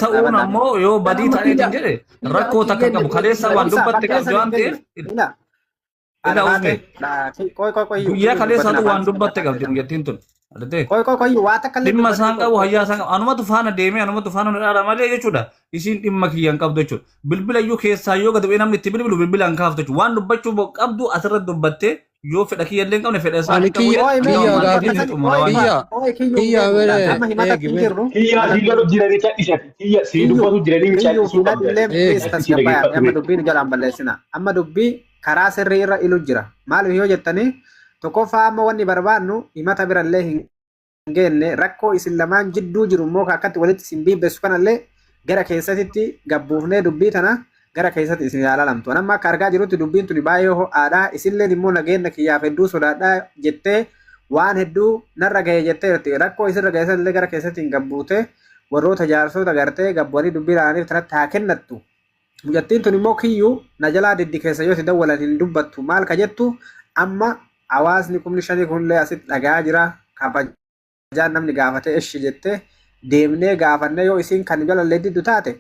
ta'uun ammoo yoo badii ta'eetiin jedhe rakkoo takka qabu kaleessa waan dubbatte qabdi waan ta'eef ila usme guyyaa kaleessaatu waan dubbatte qabdi jettiin tun adate dhimma isaan qabu hayyaa isaan qabu anumatu faana deemee anumatu faana dhaadha malee jechuudha isiin dhimma kiyyaan qabdu jechuudha bilbila iyyuu keessaa yoo gad bu'ee namni itti bilbilu bilbila hin kaaftu jechuudha waan dubbachuu qabdu asirratti dubbattee yoo fedha kiyya illee hin qabne fedha isaa hin amma dubbii karaa sirrii irra ilu jira maaliif yoo jettanii tokkoffaa amma wanni barbaannu himata birallee hin geenne rakkoo isin lamaan jidduu jiru immoo akkatti walitti isin biibbeessu kanallee gara keessatti gabbuufnee dubbii tana gara keessatti isin ilaalamtu amma akka argaa jirutti dubbiin tuni baay'ee ho'aadha isinleen immoo nageenya kiyyaaf hedduu sodaadhaa jettee waan hedduu narra ga'e jettee rakkoo isirra ga'e gara keessatti hin gabbuute warroota jaarsoota gartee gabbuwanii dubbii ilaaniif tanatti haa kennattu. Mucattiin tun immoo kiyyuu na jalaa diddi keessa yoo si dawwalan hin dubbattu maal ka jettu amma hawaasni 5,000 kunillee asitti dhagaa jira kabajaan namni gaafatee eshi jettee deemnee gaafannee yoo isiin kan jalallee diddu taate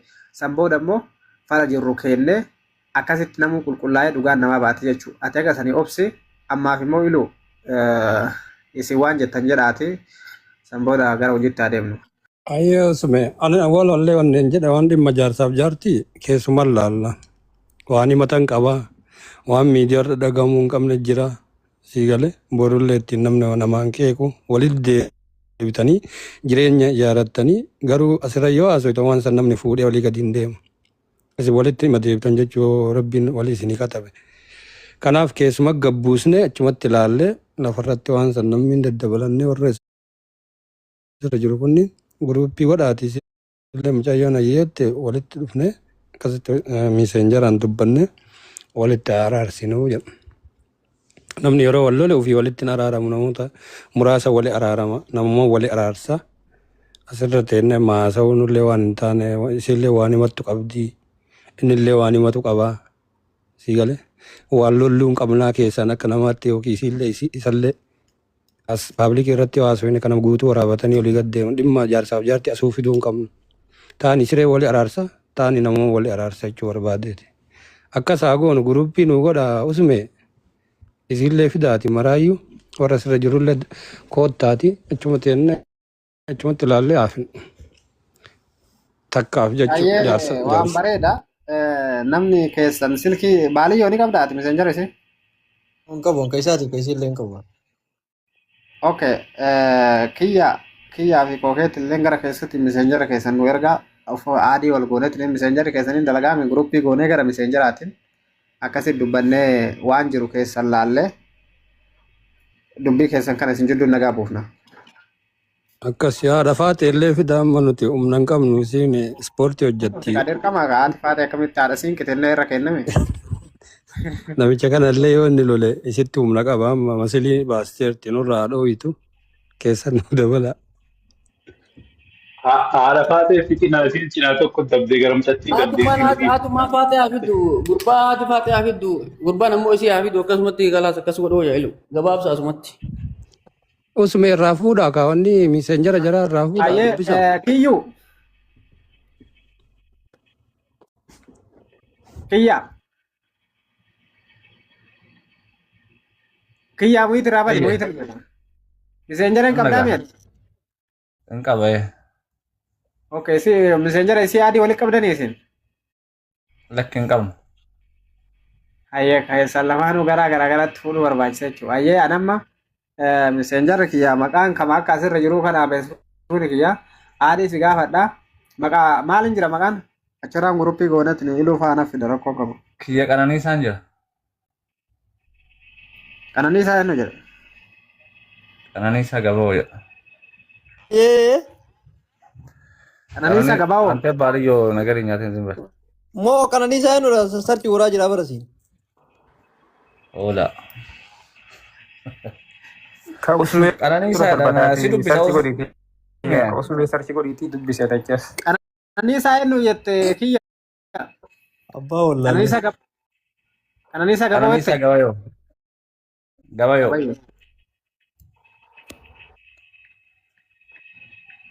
san booda immoo fala jirru kennee akkasitti namuu qulqullaa'ee dhugaan namaa baate jechuudha. Ati akka sanii obsi ammaaf immoo iluu isin waan jettan jedhaati san booda gara hojiitti adeemnu. Ayo sume ane awal alle wannen jedha waan dhimma jaarsaaf jaarti keessumaa laalla waan himatan qaba waan miidiyaa irra dhagahamuu hin qabne jira siigale borullee ittiin namni namaan qeequ walitti deebitanii jireenya ijaarrattanii garuu asirra yoo haasoftan waan san namni fuudhee walii gadi hin deemu isin walitti hima deebitan jechuu rabbiin walii isinii katabe kanaaf keessumaa gabbuusne achumatti ilaallee lafarratti waan san namni daddabalannee warra irra jiru kunniin Grupi godhaati illee mucayyoon ayyeette walitti dhufne akkasitti miseenjaraan dubbanne walitti araarsinuu jedhu. Namni yeroo wal lole ofii walitti araaramu namoota muraasa wali araarama namummaa wali araarsa asirra teenne maasa'uunillee waan hin taane isillee waan himattu qabdi innillee waan himatu qabaa siigale waan lolluun qabnaa keessaan akka namaatti yookiin isillee isallee as public irratti haasofne kana guutuu waraabatanii olii gad deemu dhimma jaarsaaf jaarti asuu fiduu hin qabnu taani siree wali araarsa taani namoo wali araarsa jechuu barbaadeeti akka saagoon guruppii nu godha usume isillee fidaati maraayyuu warra sirra jirullee koottaati achumatti ilaallee haafin takkaaf jechuu jaarsa waan bareeda namni keessan silkii baaliyyoo ni qabdaati messenjera isin hin qabu kan isaati kan isillee hin qabu. Okay, kiyyaa fi kookeetti illee gara keessatti miseenjara keessan nu ergaa adii wal goonetti illee miseenjarri keessaniin dalagaame guruppii goonee gara miseenjaraatiin akkasitti dubbannee waan jiru keessan laallee dubbii keessan kana isin jidduu nagaa buufna. Akkas yaada faate illee fidaa amma nuti humna hin qabnu isiin ispoortii hojjetti. Qadirqama haati faate akkamitti haadha siin qixillee irra kenname. Namicha kanallee yoo inni lole isitti humna qaba amma masilii baasteerti nurraa dhooyitu keessa nu dabala. Haadha faatee fi cinaa tokko dabdee garamsatti dabdee. Haatuma faatee hafiddu gurbaa haati faatee hafiddu gurbaan ammoo isii hafiddu akkasumatti galaas akkas godhoo yaa'ilu gabaabsa asumatti. Usuma irraa fuudhaa kaawwanni miseenjara jaraa irraa fuudhaa. Kiyyuu. Kiyyaa. Kiyyaa muhiiti raabali muhiiti raabali. Miseenjara hin qabdaa mi'aati? Hin qabee. Okay, si miseenjara isii adii walitti qabdanii isin? Lakki hin qabnu. Hayyee keessan lamaanuu garaatti fuudhuu barbaachisa jechuudha. Hayyee anamma miseenjarri kiyyaa maqaan kama akka asirra jiru kana beeksisuun kiyyaa adii si gaafadha. Maqaa maaliin jira maqaan? Achirraan guruppii goonetti iluu faana fida rakkoo qabu. Kiyya Qananiisaan jira. Qananiisaa eenyu jedha? Qananiisaa Gabaa'oo jedha. Qananiisaa Gabaa'oo. Ante baaliyyoo nagari nyaateen sin bara. Moo Qananiisaa eenyudha sarti waraa jira barasiin. Oola. Usme Qananiisaa dha si dubbisa oolu. Usme sarchi godhiitii dubbise tachas. Qananiisaa eenyu jette kiyya? Abbaa wallaahi. Qananiisaa Gabaa'oo. Qananiisaa Gabaa'oo. Gabaa'oo.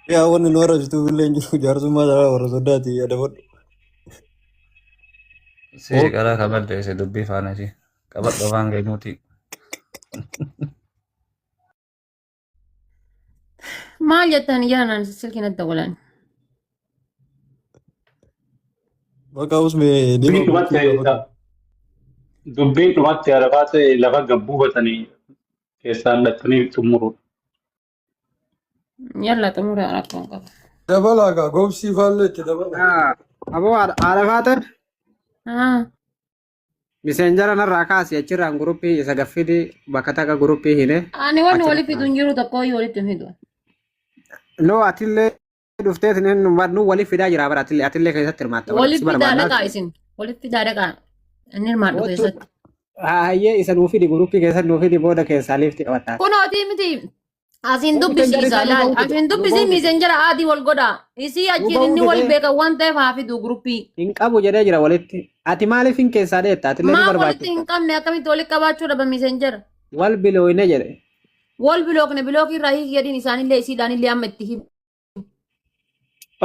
Yaa wanni nu warrabsitu illee hin jiru jaarsummaa isaa warra soddaati adabadhu. Si gara kabadde se dubbii faana si. Kabaddo afaan gainuuti. Maal jettan jaanan silkiin adda golan. Bakka usme Dubbiin dhumatti arafaa ta'e lafa gabbuufatanii keessaan dhattanii xumuruudha. Yalla xumura rakkoon qaba. Dabala gaa gobsii faallee itti dabala. Aboo Arafaatan Ah, miseenjara narraa kaasee achirraan guruppii isa gaffidi bakka takka guruppii hine. ani wanni walitti fidu hin jiru tokko iyyuu walitti hin fidu. No atillee dhuftee nu waliif fidaa jira bara atillee keessatti hirmaatta. Walitti fidaa dhaqaa isin. Walitti fidaa dhaqaa. Inni hirmaadhu keessatti. Hayyee isa nuu fidi guruppii keessatti nuu fidi booda keessaa liifti qabataa. Kunooti miti. Asin dubbisiisa laal. Asin dubbisi miseenjara adii wal godha. Isii achiin inni wal beeka waan ta'eef haa fidu guruppii. Hin qabu jedhee jira walitti. Ati maaliif hin keessaa deetta? Atillee ni Maa walitti barbaachisa. hin qabne akkamitti walitti qabaachuu dhaba miseenjara. Wal bilooyne jedhe. Wal bilookne bilookii irraa hiiki jedhin isaanillee isiidhaanillee amma itti himu.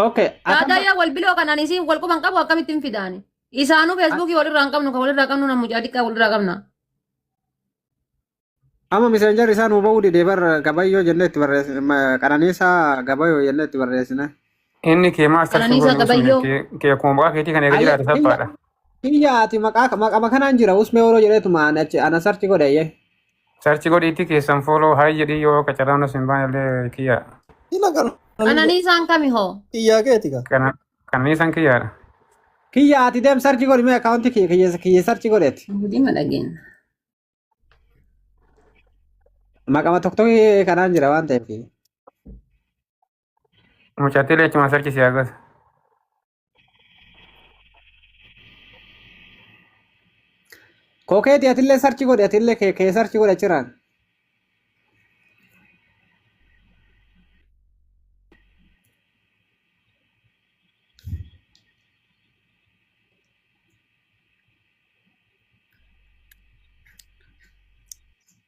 Okay. Daadayyaa wal biloo kanaan isiin wal quban qabu akkamitti hin fidaani. Isaanuu feesbuukii walirraa hin qabnu kan walirraa qabnu namu jaadikkaa walirraa qabna. Amma miseenjarri isaa nuu bahuu didee bar gabayyoo jennee itti barreessine qananiisaa gabayyoo jennee itti barreessine. Inni kee maastar Qananiisaa Gabayyoo. kee akkuma maqaa keetii kan eega jiraate salphaadha. Kiyya ati maqaa kanaan jira usmee yeroo jedheetuma ana sarchi godheeyye. Sarchi godhiitti keessan fooloo haa jedhii yoo qacaraan os hin baanellee kiyya. ila kan Qananiisaan kami hoo? iyyaa keeti ka. Qananiisaan kiyyaadha. Kiyya ati deem sarchi godhi mee akaawunti kiyya sarchi godheeti. Budima dhageenya. Maqama tokko kanaan jira waan ta'eef. Mucaattee leechuma sarchi si agas. Kokeeti atillee sarchi godhe atillee kee sarchi godhe achirraan.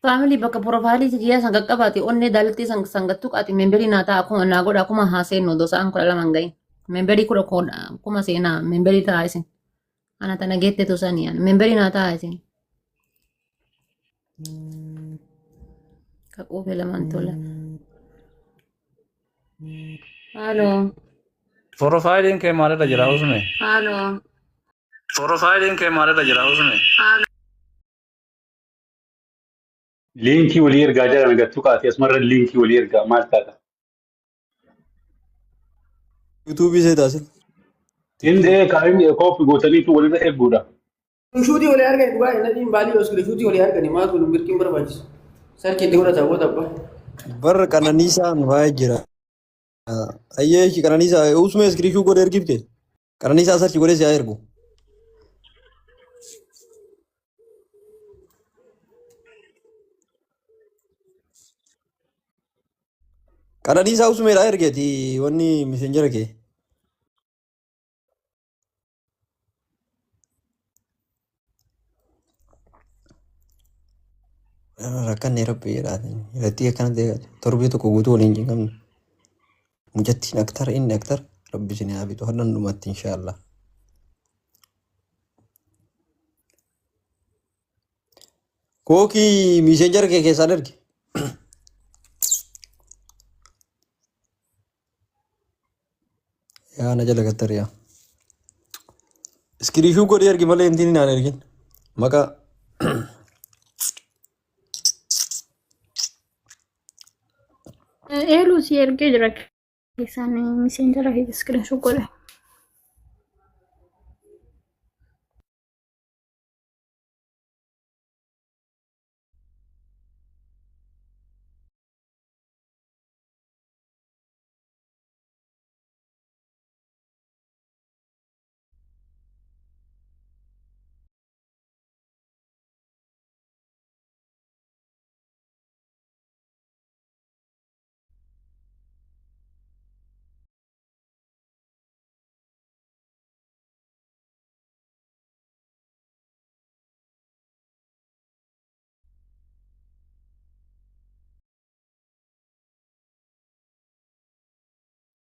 Family bakka profailii kiyya sanga qabaate onnee daalatti sangattu qaati memberii naa ta'a akkuma naa godha akkuma haaseennu dosaan kudha lama hin gahin. Memberii kudha akkuma seenaa memberii ta'a isin. Ana tana geette tosanii ana memberii naa ta'a isin. Kaquufe lamaan tola. Haaloo. Profailiin kee maalirra jira usme? Haaloo. Profailiin kee maalirra jira usme? Liinkii walii ergaa jiran agartuu kaatee asumarra liinkii walii ergaa maal taata? Yuutuubii see taasil. Inni kaa'imni kooppi gootaniitu walirra eeguudha. Shuutii walii argani dhugaa hin nadhiin baalii oskile shuutii walii argani maal kun birkiin barbaachisa. Sarki itti godhata boota abbaa. Barra qananiisaan waa'ee jira. Ayyee qananiisaa usme iskiriishuu godhe ergifte. Qananiisaa sarchi godhe si haa ergu. Qananiisaa usmeedhaa ergeeti wanni miseenjara kee. Rakkanne rabbi jedhaati. Irratti akkana ta'e torbee tokko guutuu waliin hin qabne. Mucattiin aktar inni aktar rabbi isin haa bitu hadhan dhumatti inshaallah. Kookii miseenjara kee keessaan erge. Yaa na jala gattar yaa. Iskiriishuu godhee ergi malee intiin naan ergin. Maqaa Elu si ergee jira keessaan miseenjara fi iskiriinshuu godhe.